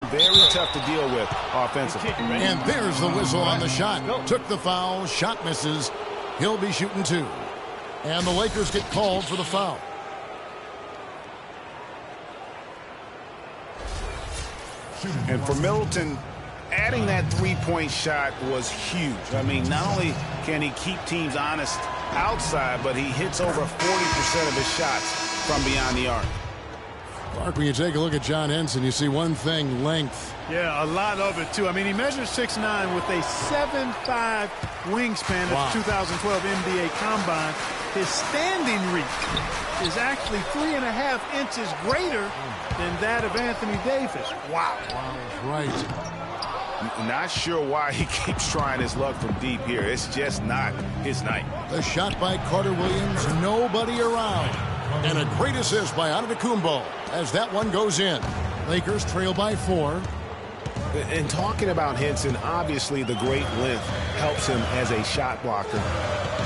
very tough to deal with offensively. And there's the whistle on the shot. Took the foul. Shot misses. He'll be shooting 2. And the Lakers get called for the foul. And for Middleton, adding that three-point shot was huge. I mean, not only can he keep teams honest outside, but he hits over 40% of his shots from beyond the arc. Mark, when you take a look at John Henson, you see one thing, length. Yeah, a lot of it, too. I mean, he measures 6'9" with a 7'5" wingspan at the 2012 NBA Combine. His standing reach is actually 3.5 inches greater than that of Anthony Davis. Wow. Right. Not sure why he keeps trying his luck from deep here. It's just not his night. The shot by Carter Williams, nobody around. And a great assist by Antetokounmpo as that one goes in. Lakers trail by 4. And talking about Henson, obviously the great length helps him as a shot blocker.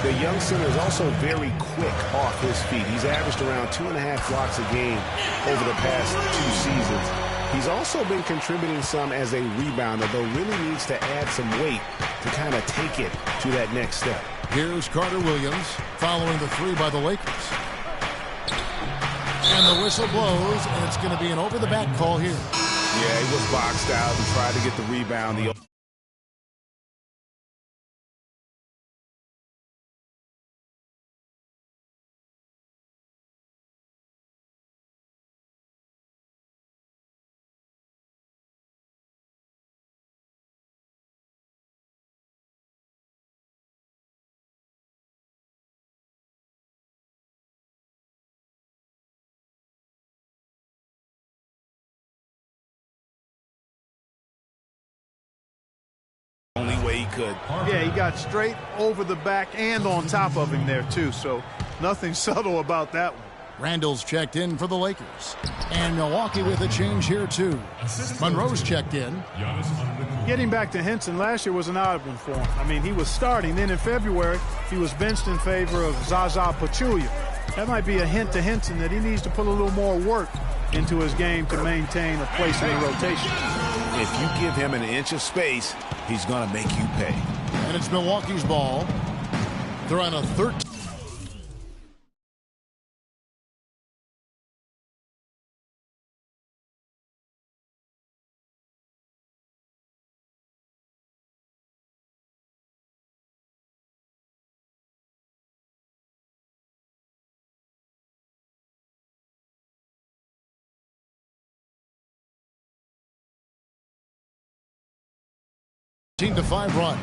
The young center is also very quick off his feet. He's averaged around 2.5 blocks a game over the past 2 seasons. He's also been contributing some as a rebounder, though really needs to add some weight to kind of take it to that next step. Here's Carter Williams following the 3 by the Lakers. And the whistle blows, and it's going to be an over-the-back call here. Yeah, he was boxed out and tried to get the rebound. Only way he could. Yeah, he got straight over the back and on top of him there, too. So nothing subtle about that one. Randall's checked in for the Lakers. And Milwaukee with a change here, too. Monroe's checked in. Getting back to Henson, last year was an odd one for him. I mean, he was starting. Then in February, he was benched in favor of Zaza Pachulia. That might be a hint to Henson that he needs to put a little more work into his game to maintain a place in the rotation. If you give him an inch of space, he's going to make you pay. And it's Milwaukee's ball. They're on a 13. To 5 run.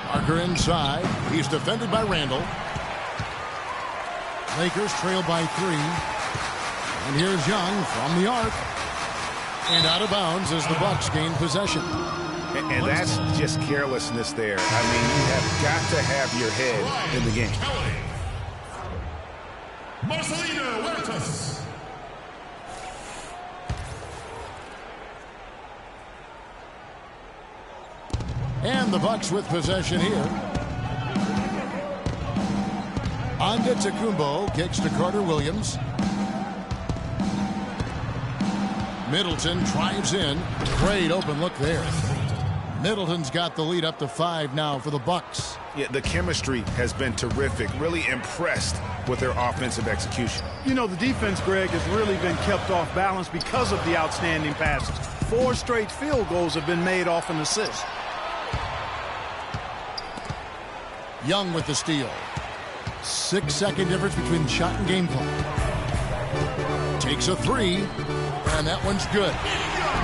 Parker inside. He's defended by Randall. Lakers trail by 3. And here's Young from the arc. And out of bounds as the Bucks gain possession. And that's just carelessness there. I mean, you have got to have your head in the game. Marcelino Huertas. And the Bucks with possession here. Antetokounmpo kicks to Carter Williams. Middleton drives in. Great open look there. Middleton's got the lead up to 5 now for the Bucks. Yeah, the chemistry has been terrific. Really impressed with their offensive execution. You know, the defense, Greg, has really been kept off balance because of the outstanding passes. 4 straight field goals have been made off an assist. Young with the steal. 6-second difference between shot and game clock. Takes a 3, and that one's good.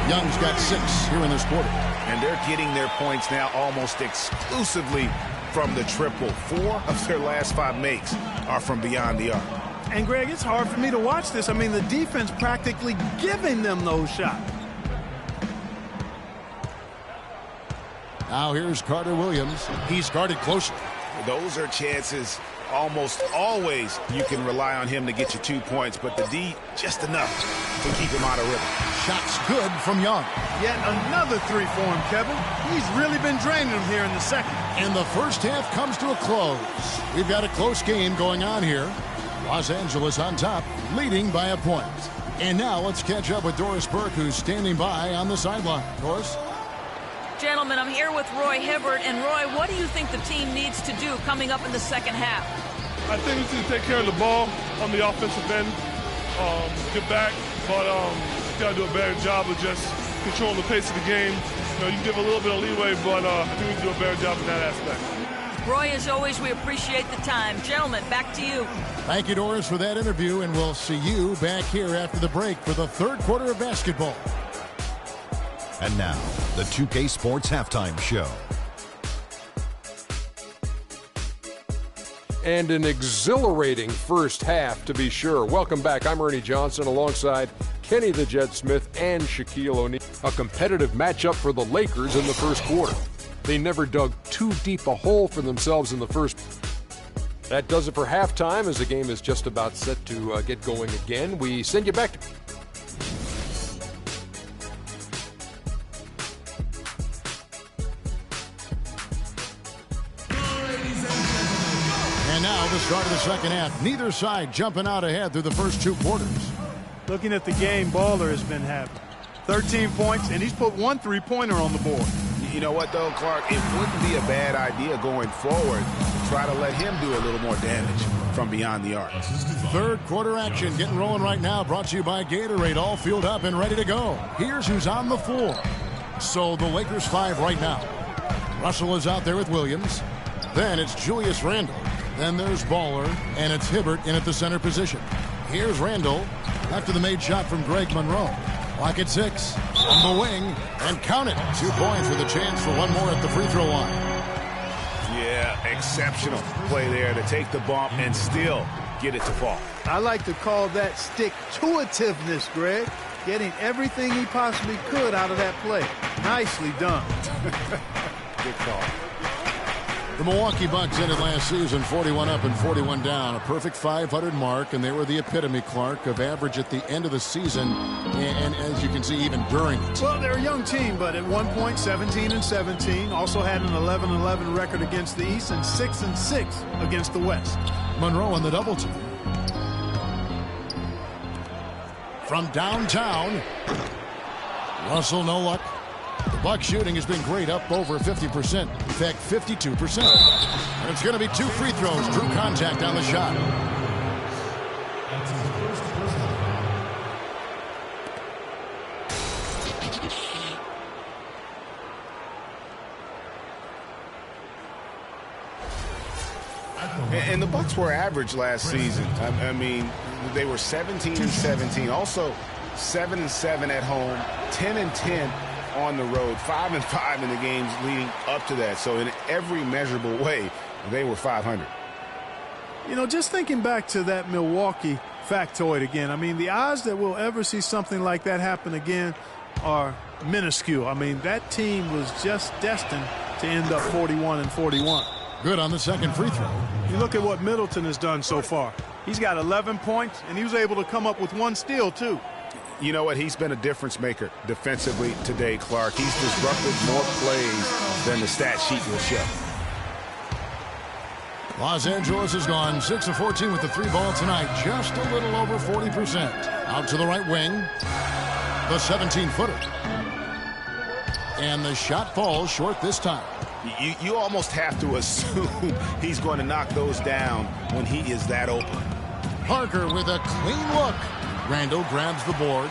Young's got 6 here in this quarter. And they're getting their points now almost exclusively from the triple. 4 of their last 5 makes are from beyond the arc. And, Greg, it's hard for me to watch this. I mean, the defense practically giving them those shots. Now here's Carter Williams. He's guarded closely. Those are chances almost always you can rely on him to get you 2 points, but the D just enough to keep him out of rhythm. Shots good from Young. Yet another 3 for him, Kevin. He's really been draining him here in the second. And the first half comes to a close. We've got a close game going on here. Los Angeles on top, leading by a point. And now let's catch up with Doris Burke, who's standing by on the sideline. Doris? Gentlemen, I'm here with Roy Hibbert. And Roy, what do you think the team needs to do coming up in the second half? I think we need to take care of the ball on the offensive end, get back, but got to do a better job of just controlling the pace of the game. You know, you can give a little bit of leeway, but I think we can do a better job in that aspect. Roy, as always, we appreciate the time. Gentlemen, back to you. Thank you, Doris, for that interview, and we'll see you back here after the break for the third quarter of basketball. And now, the 2K Sports Halftime Show. And an exhilarating first half, to be sure. Welcome back. I'm Ernie Johnson alongside Kenny the Jet Smith and Shaquille O'Neal. A competitive matchup for the Lakers in the first quarter. They never dug too deep a hole for themselves in the first. That does it for halftime as the game is just about set to get going again. We send you back to... And now the start of the second half. Neither side jumping out ahead through the first two quarters. Looking at the game Baller has been having. 13 points, and he's put one three-pointer on the board. You know what, though, Clark? It wouldn't be a bad idea going forward to try to let him do a little more damage from beyond the arc. Third quarter action getting rolling right now. Brought to you by Gatorade. All fueled up and ready to go. Here's who's on the floor. So the Lakers 5 right now. Russell is out there with Williams. Then it's Julius Randle. Then there's Baller, and it's Hibbert in at the center position. Here's Randle after the made shot from Greg Monroe. Clock at 6 on the wing, and count it. 2 points with a chance for one more at the free throw line. Yeah, exceptional play there to take the bump and still get it to fall. I like to call that stick-to-itiveness, Greg. Getting everything he possibly could out of that play. Nicely done. Good call. The Milwaukee Bucks ended last season 41 up and 41 down, a perfect 500 mark, and they were the epitome, Clark, of average at the end of the season, and as you can see, even during it. Well, they're a young team, but at one point, 17-17, also had an 11-11 record against the East and 6-6 against the West. Monroe on the double team. From downtown, Russell, no luck. The Bucks shooting has been great, up over 50%. In fact, 52%. And it's going to be 2 free throws. Drew contact on the shot. And the Bucks were average last season. I mean, they were 17-17. Also 7-7 at home, 10-10 on the road, 5-5 in the games leading up to that. So in every measurable way, they were 500. You know, just thinking back to that Milwaukee factoid again, I mean, the odds that we'll ever see something like that happen again are minuscule. I mean, that team was just destined to end up 41-41. Good on the second free throw. You look at what Middleton has done so far. He's got 11 points, and he was able to come up with 1 steal, too. You know what? He's been a difference maker defensively today, Clark. He's disrupted more plays than the stat sheet will show. Los Angeles has gone 6 of 14 with the 3 ball tonight. Just a little over 40%. Out to the right wing. The 17-footer. And the shot falls short this time. You almost have to assume he's going to knock those down when he is that open. Parker with a clean look. Randle grabs the board.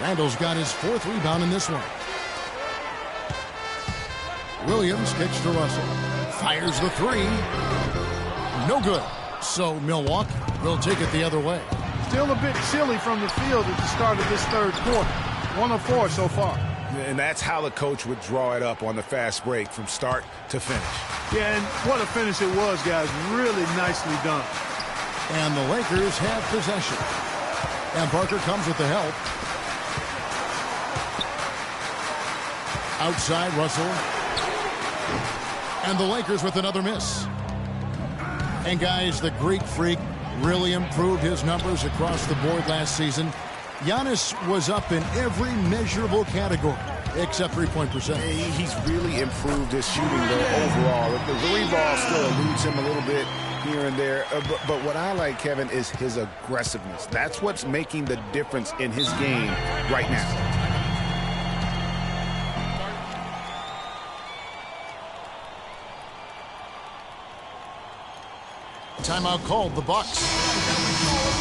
Randle's got his 4th rebound in this one. Williams kicks to Russell. Fires the 3. No good. So Milwaukee will take it the other way. Still a bit chilly from the field at the start of this third quarter. 1 of 4 so far. And that's how the coach would draw it up on the fast break from start to finish. Yeah, and what a finish it was, guys. Really nicely done. And the Lakers have possession. And Parker comes with the help. Outside, Russell. And the Lakers with another miss. And guys, the Greek Freak really improved his numbers across the board last season. Giannis was up in every measurable category except three-point percentage. He's really improved his shooting, though, overall. The three ball still eludes him a little bit. here and there. But what I like, Kevin, is his aggressiveness. That's what's making the difference in his game right now. Timeout called, the Bucks.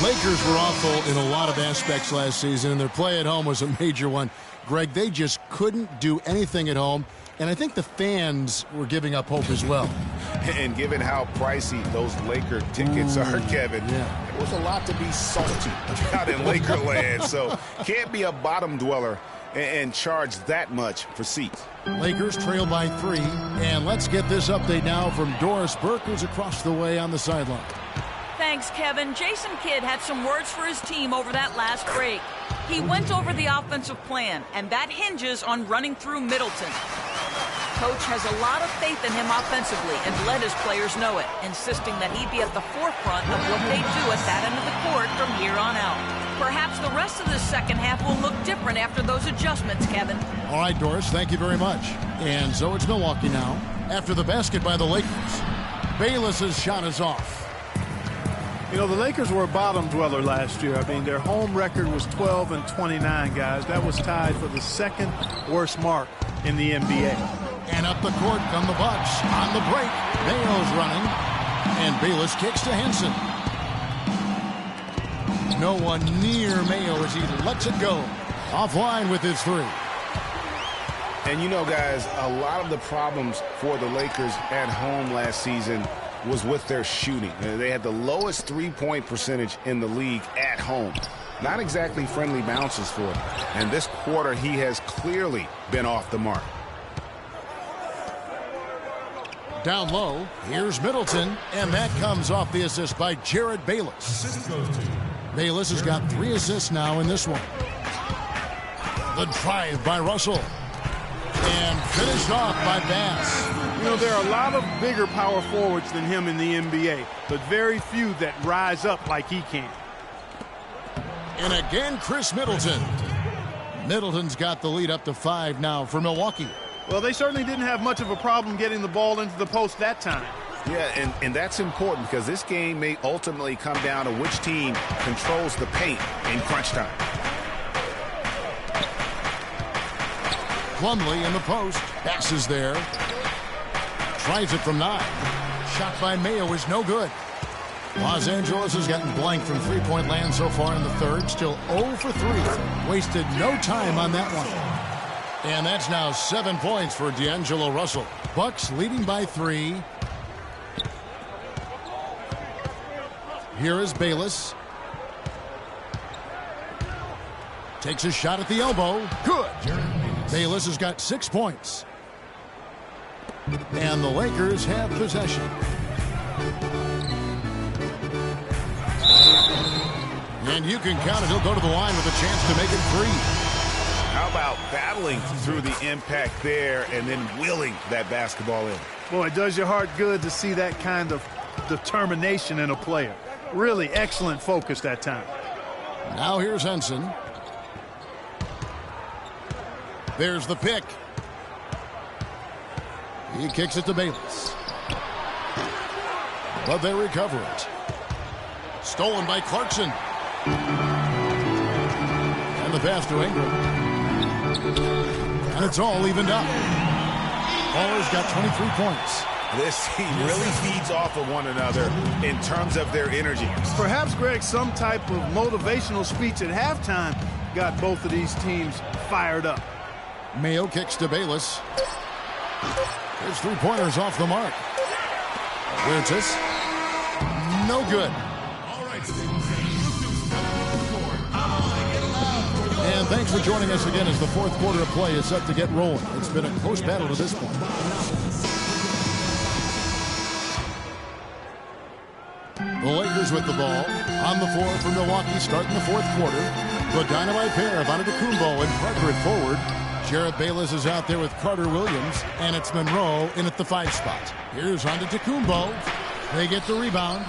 Lakers were awful in a lot of aspects last season, and their play at home was a major one. Greg, they just couldn't do anything at home, and I think the fans were giving up hope as well. And given how pricey those Laker tickets are, Kevin, there was a lot to be salty about in Lakerland, so can't be a bottom dweller and charge that much for seats. Lakers trail by 3, and let's get this update now from Doris Burke, who's across the way on the sideline. Thanks, Kevin. Jason Kidd had some words for his team over that last break. He went over the offensive plan, and that hinges on running through Middleton. Coach has a lot of faith in him offensively and let his players know it, insisting that he be at the forefront of what they do at that end of the court from here on out. Perhaps the rest of the second half will look different after those adjustments, Kevin. All right, Doris, thank you very much. And so it's Milwaukee now. After the basket by the Lakers, Bayless's shot is off. You know, the Lakers were a bottom dweller last year. I mean, their home record was 12-29, guys. That was tied for the second worst mark in the NBA. And up the court come the Bucks. On the break, Mayo's running. And Bayless kicks to Henson. No one near Mayo as he lets it go. Offline with his 3. And you know, guys, a lot of the problems for the Lakers at home last season was with their shooting. They had the lowest three-point percentage in the league at home. Not exactly friendly bounces for him. And this quarter, he has clearly been off the mark. Down low, here's Middleton, and that comes off the assist by Jared Bayless. Bayless has got 3 assists now in this one. The drive by Russell. And finished off by Bass. You know, there are a lot of bigger power forwards than him in the NBA, but very few that rise up like he can. And again, Chris Middleton. Middleton's got the lead up to 5 now for Milwaukee. Well, they certainly didn't have much of a problem getting the ball into the post that time. Yeah, and that's important because this game may ultimately come down to which team controls the paint in crunch time. Plumlee in the post. Passes there. Tries it from 9. Shot by Mayo is no good. Los Angeles has gotten blanked from three-point land so far in the third. Still 0 for 3. Wasted no time on that one. And that's now 7 points for D'Angelo Russell. Bucks leading by 3. Here is Bayless. Takes a shot at the elbow. Good. Bayless has got 6 points. And the Lakers have possession. And you can count it. He'll go to the line with a chance to make it 3. How about battling through the impact there and then willing that basketball in? Boy, it does your heart good to see that kind of determination in a player. Really excellent focus that time. Now here's Henson. There's the pick. He kicks it to Bayless. But they recover it. Stolen by Clarkson. And the pass to Ingram. And it's all evened up. Baller's got 23 points. This team really feeds off of one another in terms of their energy. Perhaps, Greg, some type of motivational speech at halftime got both of these teams fired up. Mayo kicks to Bayless. His 3-pointers off the mark. Wirtz. No good. And thanks for joining us again as the fourth quarter of play is set to get rolling. It's been a close battle to this point. The Lakers with the ball on the floor for Milwaukee starting the fourth quarter. The dynamite pair of Antetokounmpo and Parker at forward. Jared Bayless is out there with Carter Williams, and it's Monroe in at the 5 spot. Here's Antetokounmpo. They get the rebound.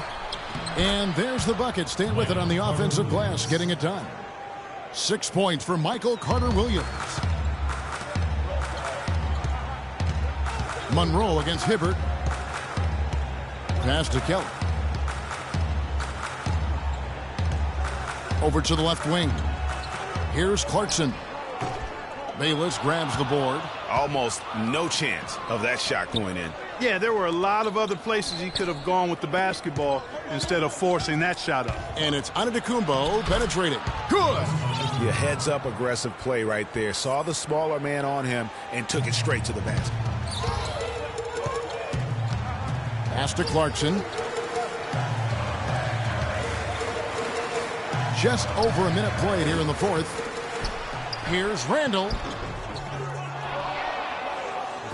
And there's the bucket. Staying with it on the offensive glass, getting it done. 6 points for Michael Carter Williams. Monroe against Hibbert. Pass to Kelly. Over to the left wing. Here's Clarkson. Bayless grabs the board. Almost no chance of that shot going in. Yeah, there were a lot of other places he could have gone with the basketball instead of forcing that shot up. And it's Antetokounmpo penetrating. Good! Yeah, heads-up aggressive play right there. Saw the smaller man on him and took it straight to the basket. Pass to Clarkson. Just over a minute played here in the fourth. Here's Randall.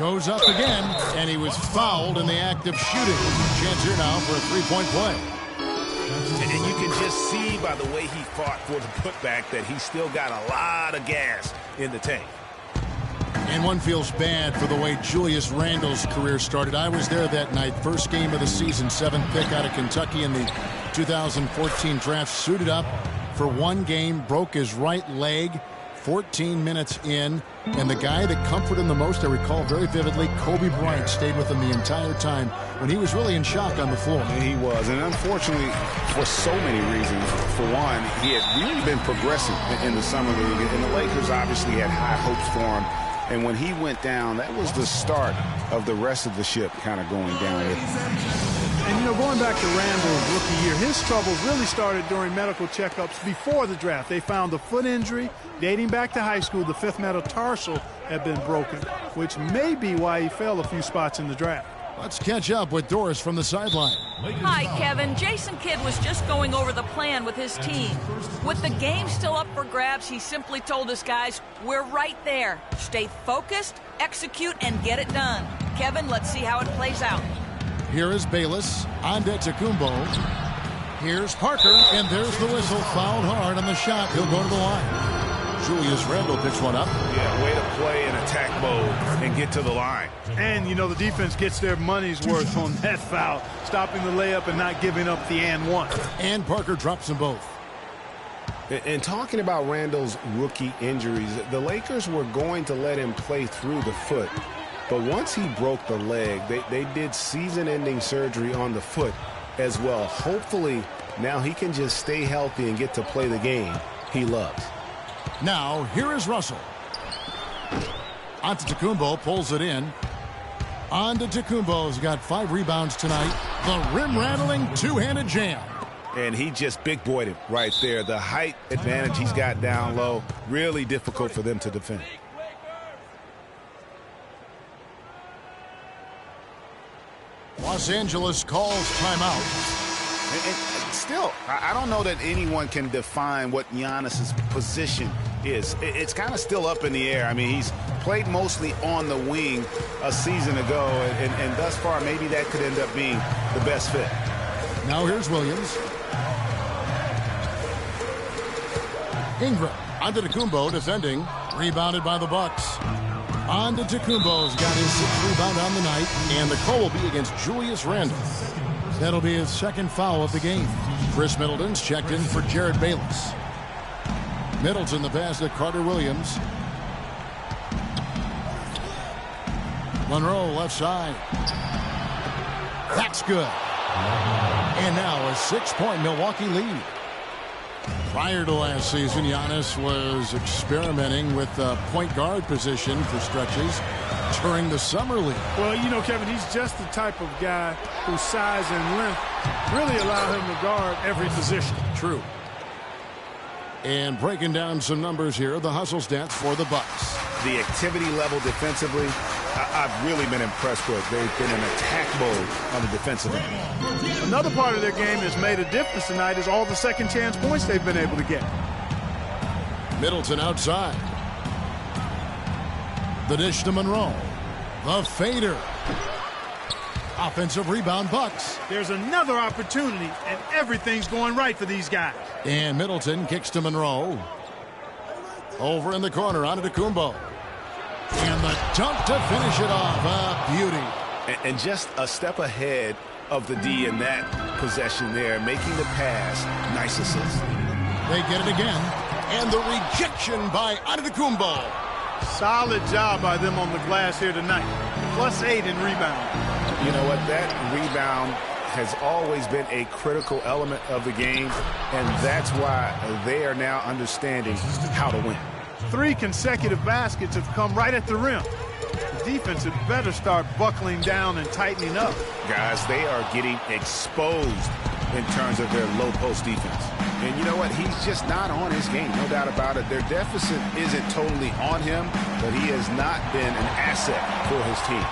Goes up again, and he was fouled in the act of shooting. Chance here now for a three-point play. And you can just see by the way he fought for the putback that he's still got a lot of gas in the tank. And one feels bad for the way Julius Randle's career started. I was there that night. First game of the season, 7th pick out of Kentucky in the 2014 draft. Suited up for one game, broke his right leg 14 minutes in. And the guy that comforted him the most, I recall very vividly, Kobe Bryant stayed with him the entire time when he was really in shock on the floor. And he was. And unfortunately, for so many reasons, for one, he had really been progressing in the summer league. And the Lakers obviously had high hopes for him. And when he went down, that was the start of the rest of the ship kind of going down. And, you know, going back to Randall's rookie year, his troubles really started during medical checkups before the draft. They found a foot injury dating back to high school. The fifth metatarsal had been broken, which may be why he fell a few spots in the draft. Let's catch up with Doris from the sideline. Hi, Kevin. Jason Kidd was just going over the plan with his team. With the game still up for grabs, he simply told his guys, we're right there. Stay focused, execute, and get it done. Kevin, let's see how it plays out. Here is Bayless. Antetokounmpo. Here's Parker, and there's the whistle. Fouled hard on the shot. He'll go to the line. Julius Randle picks one up. Yeah, way to play in attack mode and get to the line. And, you know, the defense gets their money's worth on that foul, stopping the layup and not giving up the and one. And Parker drops them both. And talking about Randall's rookie injuries, the Lakers were going to let him play through the foot. But once he broke the leg, they did season-ending surgery on the foot as well. Hopefully, now he can just stay healthy and get to play the game he loves. Now, here is Russell. Antetokounmpo pulls it in. Antetokounmpo's got 5 rebounds tonight. The rim-rattling two-handed jam. And he just big-boyed him right there. The height advantage he's got down low, really difficult for them to defend. Los Angeles calls timeout. And still, I don't know that anyone can define what Giannis's position is. It's kind of still up in the air. I mean, he's played mostly on the wing a season ago, and thus far, maybe that could end up being the best fit. Now here's Williams. Ingram. Antetokounmpo defending. Rebounded by the Bucks. Antetokounmpo's got his 6th rebound on the night, and the call will be against Julius Randle. That'll be his 2nd foul of the game. Chris Middleton's checked in for Jared Bayless. Middleton the pass to Carter Williams. Monroe left side. That's good. And now a 6-point Milwaukee lead. Prior to last season, Giannis was experimenting with the point guard position for stretches during the summer league. Well, you know, Kevin, he's just the type of guy whose size and length really allow him to guard every position. True. And breaking down some numbers here, the hustle stats for the Bucks. The activity level defensively, I've really been impressed with. They've been in attack mode on the defensive end. Another part of their game that's made a difference tonight is all the second chance points they've been able to get. Middleton outside. The dish to Monroe. The fader. Offensive rebound, Bucks. There's another opportunity, and everything's going right for these guys. And Middleton kicks to Monroe. Over in the corner, Antetokounmpo. And the dunk to finish it off. A beauty. And just a step ahead of the D in that possession there, making the pass. Nice assist. They get it again. And the rejection by Antetokounmpo. Solid job by them on the glass here tonight. +8 in rebound. You know what? That rebound has always been a critical element of the game, and that's why they are now understanding how to win. 3 consecutive baskets have come right at the rim. The defense had better start buckling down and tightening up. Guys, they are getting exposed in terms of their low post defense. And you know what? He's just not on his game, no doubt about it. Their deficit isn't totally on him, but he has not been an asset for his team.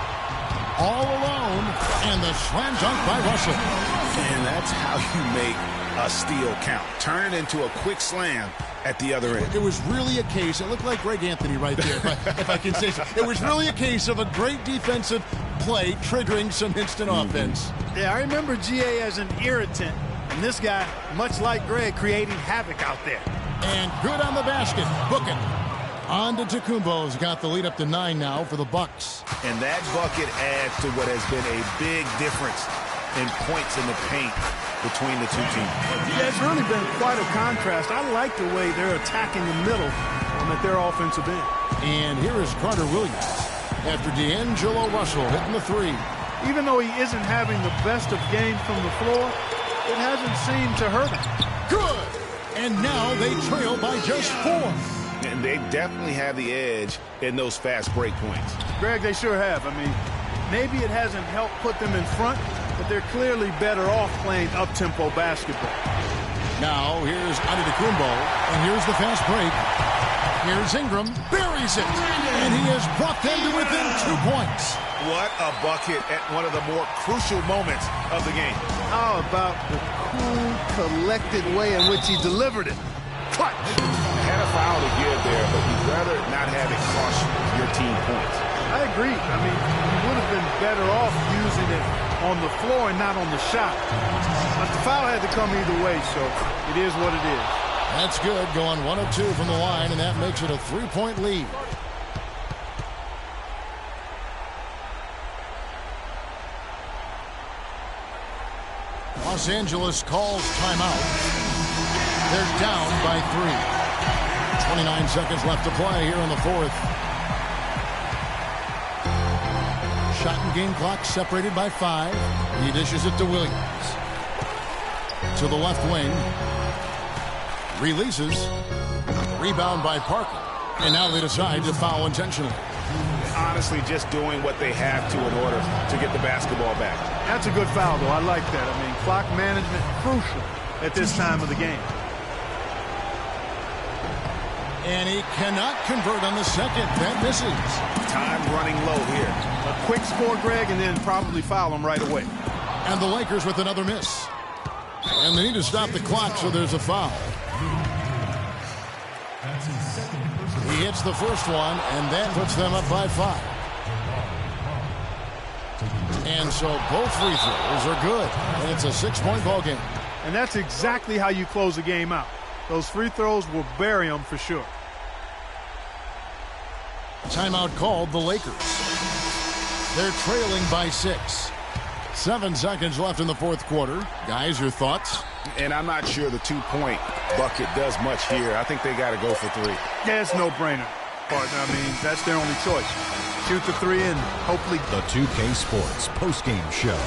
All alone, and the slam dunk by Russell. And that's how you make a steal count. Turn it into a quick slam at the other end. It was really a case, it looked like Greg Anthony right there, if I can say so. It was really a case of a great defensive play triggering some instant offense. Yeah, I remember GA as an irritant, and this guy, much like Greg, creating havoc out there. And good on the basket. Book it. On to Tacumbo's got the lead up to 9 now for the Bucks. And that bucket adds to what has been a big difference in points in the paint between the two teams. Yeah, it's really been quite a contrast. I like the way they're attacking the middle at their offensive end. And here is Carter Williams after D'Angelo Russell hitting the 3. Even though he isn't having the best of games from the floor, it hasn't seemed to hurt him. Good! And now they trail by just 4. And they definitely have the edge in those fast break points. Greg, they sure have. I mean, maybe it hasn't helped put them in front, but they're clearly better off playing up-tempo basketball. Now here's Antetokounmpo, and here's the fast break. Here's Ingram, buries it, and he has brought them to within 2 points. What a bucket at one of the more crucial moments of the game. How about the cool, collected way in which he delivered it? Clutch! Had a foul to give there, but you'd rather not have it cost your team points. I agree. I mean, you would have been better off using it on the floor and not on the shot. But the foul had to come either way, so it is what it is. That's good, going 1 of 2 from the line, and that makes it a 3-point lead. Los Angeles calls timeout. They're down by 3. 29 seconds left to play here in the 4th. Shot and game clock separated by 5. He dishes it to Williams. To the left wing. Releases. Rebound by Parker. And now they decide to foul intentionally. Honestly, just doing what they have to in order to get the basketball back. That's a good foul, though. I like that. I mean, clock management crucial at this time of the game. And he cannot convert on the second. That misses. Time running low here. A quick score, Greg, and then probably foul him right away. And the Lakers with another miss. And they need to stop the clock, so there's a foul. He hits the first one, and that puts them up by 5. And so both free throws are good. And it's a 6-point ball game. And that's exactly how you close a game out. Those free throws will bury them for sure. Timeout called the Lakers. They're trailing by 6. 7 seconds left in the 4th quarter. Guys, your thoughts? And I'm not sure the 2-point bucket does much here. I think they got to go for 3. Yeah, it's no-brainer, partner. I mean, that's their only choice. Shoot the 3 and hopefully... The 2K Sports postgame show.